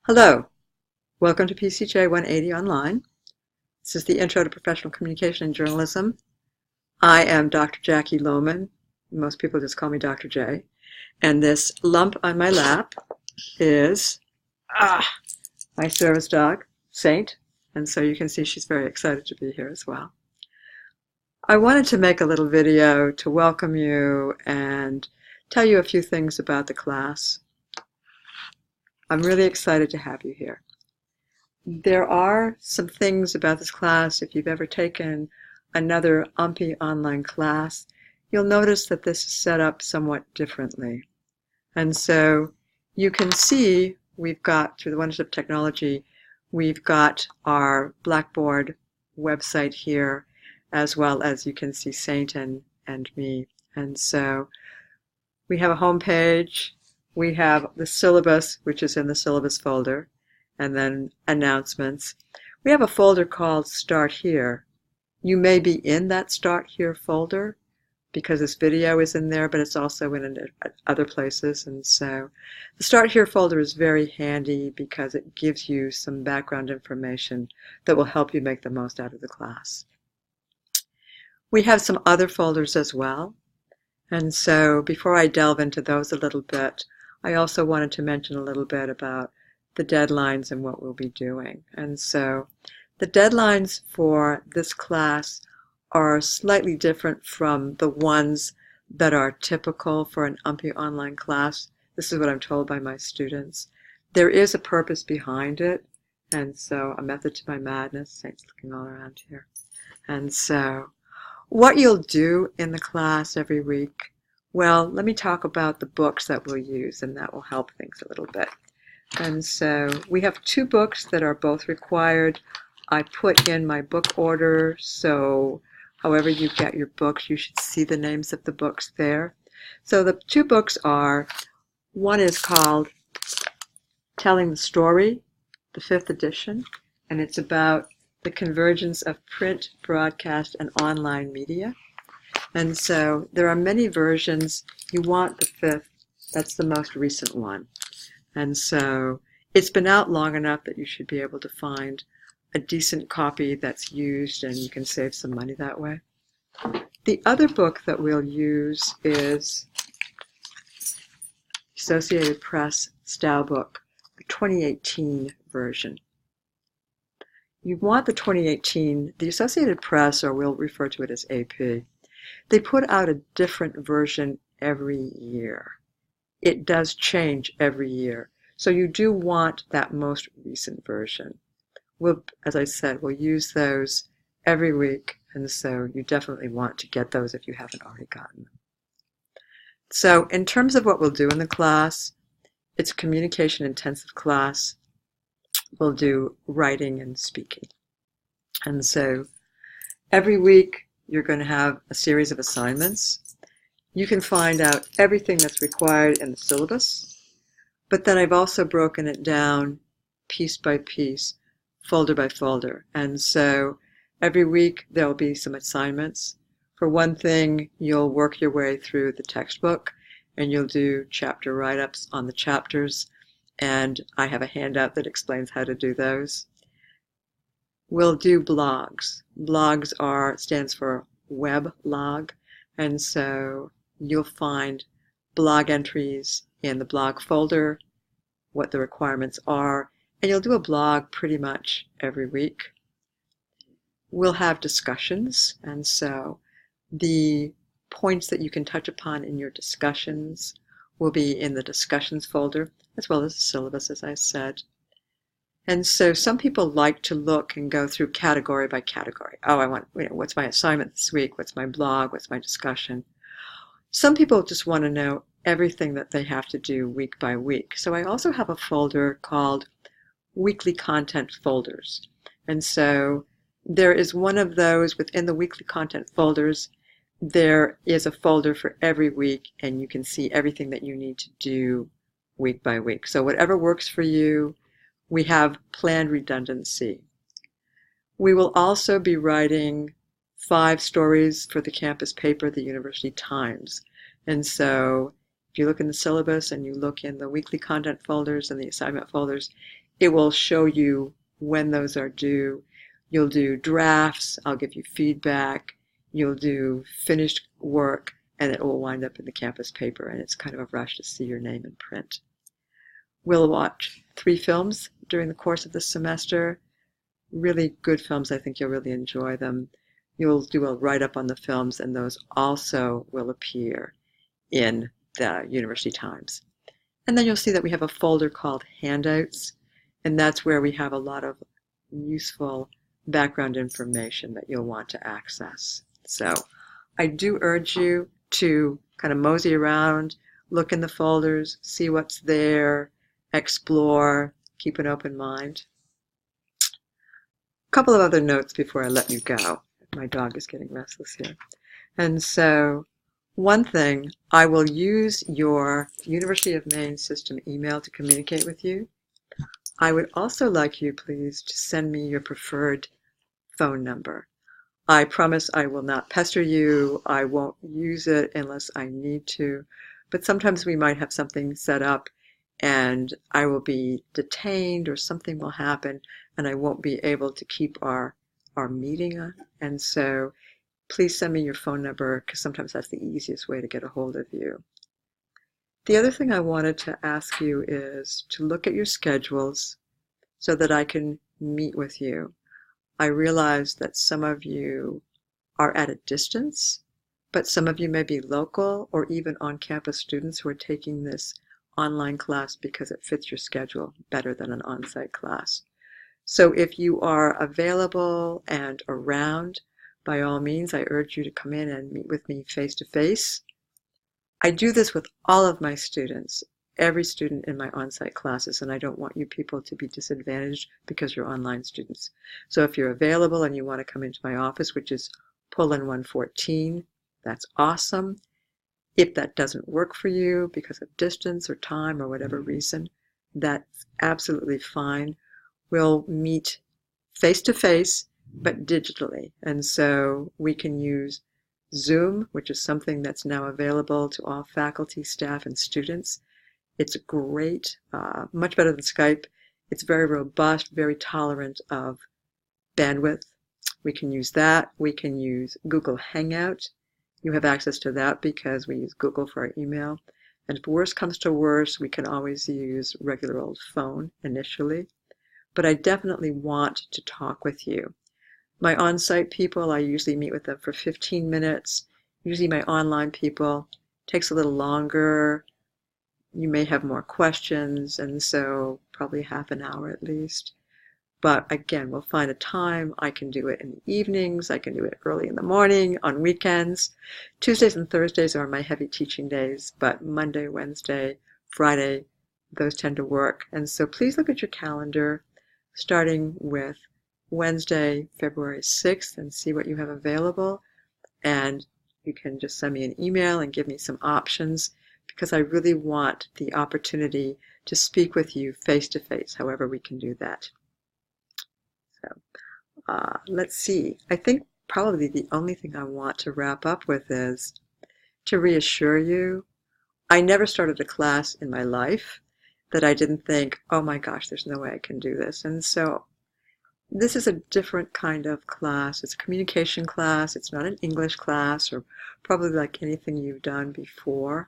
Hello, welcome to PCJ180 Online. This is the Intro to Professional Communication and Journalism. I am Dr. Jackie Lohman. Most people just call me Dr. J. And this lump on my lap is my service dog, Saint. And so you can see she's very excited to be here as well. I wanted to make a little video to welcome you and tell you a few things about the class. I'm really excited to have you here. There are some things about this class, if you've ever taken another UMPI online class, you'll notice that this is set up somewhat differently. And so you can see we've got, through the wonders of technology, we've got our Blackboard website here, as well as you can see Saint and me. And so we have a home page. We have the syllabus, which is in the syllabus folder, and then announcements. We have a folder called Start Here. You may be in that Start Here folder because this video is in there, but it's also in other places. And so the Start Here folder is very handy because it gives you some background information that will help you make the most out of the class. We have some other folders as well. And so before I delve into those a little bit, I also wanted to mention a little bit about the deadlines and what we'll be doing. And so the deadlines for this class are slightly different from the ones that are typical for an UMPI online class. This is what I'm told by my students. There is a purpose behind it, and so a method to my madness. Saint's looking all around here. And so what you'll do in the class every week, well, let me talk about the books that we'll use, and that will help things a little bit. And so we have two books that are both required. I put in my book order, so however you get your books, you should see the names of the books there. So the two books are, one is called Telling the Story, the 5th edition, and it's about the convergence of print, broadcast, and online media. And so there are many versions. You want the 5th. That's the most recent one. And so it's been out long enough that you should be able to find a decent copy that's used, and you can save some money that way. The other book that we'll use is Associated Press Style Book, the 2018 version. You want the 2018, the Associated Press, or we'll refer to it as AP, they put out a different version every year. It does change every year. So you do want that most recent version. We'll, as I said, we'll use those every week, and so you definitely want to get those if you haven't already gotten them. So in terms of what we'll do in the class, it's a communication intensive class. We'll do writing and speaking. And so every week you're going to have a series of assignments. You can find out everything that's required in the syllabus, but then I've also broken it down piece by piece, folder by folder. And so every week there will be some assignments. For one thing, you'll work your way through the textbook and you'll do chapter write-ups on the chapters, and I have a handout that explains how to do those. We'll do blogs. Blogs stands for weblog, and so you'll find blog entries in the blog folder, what the requirements are, and you'll do a blog pretty much every week. We'll have discussions, and so the points that you can touch upon in your discussions will be in the discussions folder, as well as the syllabus, as I said. And so some people like to look and go through category by category. Oh, I want, what's my assignment this week? What's my blog? What's my discussion? Some people just want to know everything that they have to do week by week. So I also have a folder called Weekly Content Folders. And so there is one of those within the Weekly Content Folders. There is a folder for every week, and you can see everything that you need to do week by week. So whatever works for you. We have planned redundancy. We will also be writing 5 stories for the campus paper, the University Times. And so if you look in the syllabus and you look in the weekly content folders and the assignment folders, It will show you when those are due. You'll do drafts, I'll give you feedback, you'll do finished work, and it will wind up in the campus paper, and it's kind of a rush to see your name in print. We'll watch 3 films during the course of this semester. Really good films. I think you'll really enjoy them. You'll do a write-up on the films, and those also will appear in the University Times. And then you'll see that we have a folder called Handouts, and that's where we have a lot of useful background information that you'll want to access. So I do urge you to kind of mosey around, look in the folders, see what's there, explore, keep an open mind. A couple of other notes before I let you go. My dog is getting restless here. And so one thing, I will use your University of Maine system email to communicate with you. I would also like you, please, to send me your preferred phone number. I promise I will not pester you. I won't use it unless I need to. But sometimes we might have something set up and I will be detained or something will happen and I won't be able to keep our meeting. And so please send me your phone number because sometimes that's the easiest way to get a hold of you. The other thing I wanted to ask you is to look at your schedules so that I can meet with you. I realize that some of you are at a distance, but some of you may be local or even on-campus students who are taking this online class because it fits your schedule better than an on-site class. So if you are available and around, by all means, I urge you to come in and meet with me face-to-face. I do this with all of my students, every student in my on-site classes, and I don't want you people to be disadvantaged because you're online students. So if you're available and you want to come into my office, which is Pullen 114, that's awesome. If that doesn't work for you because of distance or time or whatever reason, that's absolutely fine. We'll meet face-to-face, but digitally. And so we can use Zoom, which is something that's now available to all faculty, staff, and students. It's great, much better than Skype. It's very robust, very tolerant of bandwidth. We can use that. We can use Google Hangout. You have access to that because we use Google for our email. And if worse comes to worse, we can always use regular old phone initially. But I definitely want to talk with you. My on-site people, I usually meet with them for 15 minutes. Usually my online people, takes a little longer. You may have more questions, and so probably half an hour at least. But again, we'll find a time. I can do it in the evenings. I can do it early in the morning, on weekends. Tuesdays and Thursdays are my heavy teaching days, but Monday, Wednesday, Friday, those tend to work. And so please look at your calendar, starting with Wednesday, February 6th, and see what you have available. And you can just send me an email and give me some options because I really want the opportunity to speak with you face-to-face, however we can do that. So let's see. I think probably the only thing I want to wrap up with is to reassure you, I never started a class in my life that I didn't think, oh my gosh, there's no way I can do this. And so this is a different kind of class. It's a communication class. It's not an English class or probably like anything you've done before.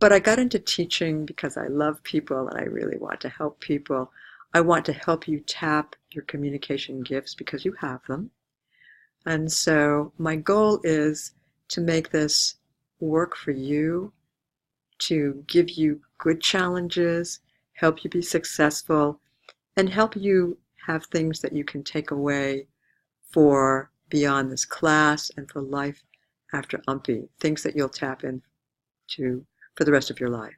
But I got into teaching because I love people and I really want to help people. I want to help you tap your communication gifts because you have them. And so my goal is to make this work for you, to give you good challenges, help you be successful, and help you have things that you can take away for beyond this class and for life after UMPI, things that you'll tap into for the rest of your life.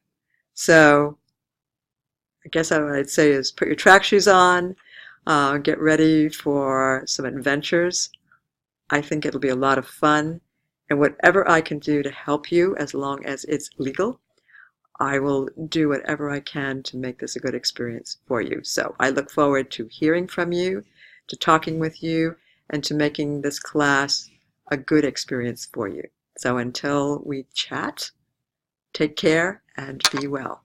So I guess what I'd say is put your track shoes on, get ready for some adventures. I think it'll be a lot of fun, and whatever I can do to help you, as long as it's legal, I will do whatever I can to make this a good experience for you. So I look forward to hearing from you, to talking with you, and to making this class a good experience for you. So until we chat, take care and be well.